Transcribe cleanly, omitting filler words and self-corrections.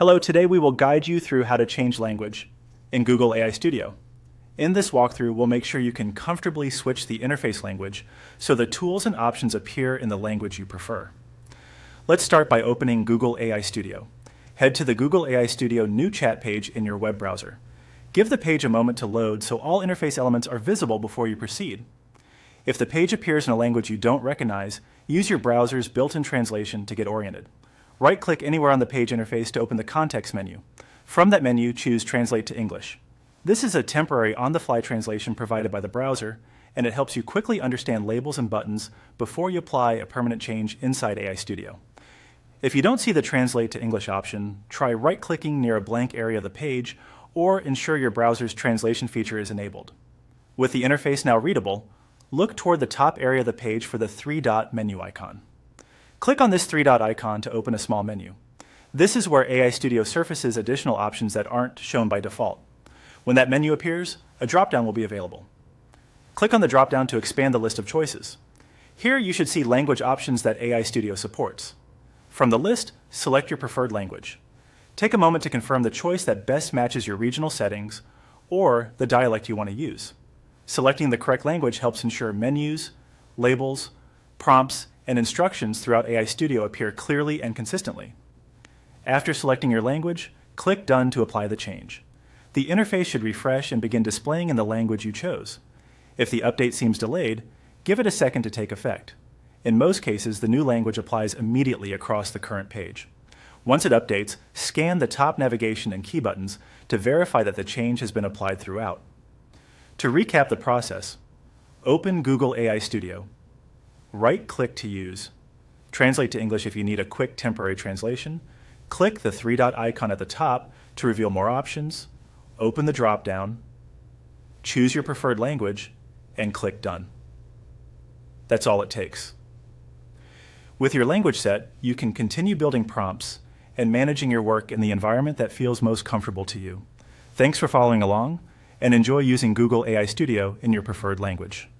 Hello, today we will guide you through how to change language in Google AI Studio. In this walkthrough, we'll make sure you can comfortably switch the interface language so the tools and options appear in the language you prefer. Let's start by opening Google AI Studio. Head to the Google AI Studio New Chat page in your web browser. Give the page a moment to load so all interface elements are visible before you proceed. If the page appears in a language you don't recognize, use your browser's built-in translation to get oriented. Right-click anywhere on the page interface to open the context menu. From that menu, choose Translate to English. This is a temporary on-the-fly translation provided by the browser, and it helps you quickly understand labels and buttons before you apply a permanent change inside AI Studio. If you don't see the Translate to English option, try right-clicking near a blank area of the page or ensure your browser's translation feature is enabled. With the interface now readable, look toward the top area of the page for the three-dot menu icon. Click on this three-dot icon to open a small menu. This is where AI Studio surfaces additional options that aren't shown by default. When that menu appears, a drop-down will be available. Click on the drop-down to expand the list of choices. Here you should see language options that AI Studio supports. From the list, select your preferred language. Take a moment to confirm the choice that best matches your regional settings or the dialect you want to use. Selecting the correct language helps ensure menus, labels, prompts, and instructions throughout AI Studio appear clearly and consistently. After selecting your language, click Done to apply the change. The interface should refresh and begin displaying in the language you chose. If the update seems delayed, give it a second to take effect. In most cases, the new language applies immediately across the current page. Once it updates, scan the top navigation and key buttons to verify that the change has been applied throughout. To recap the process, open Google AI Studio. Right-click to use, translate to English if you need a quick temporary translation, click the three-dot icon at the top to reveal more options, open the drop-down, choose your preferred language, and click Done. That's all it takes. With your language set, you can continue building prompts and managing your work in the environment that feels most comfortable to you. Thanks for following along, and enjoy using Google AI Studio in your preferred language.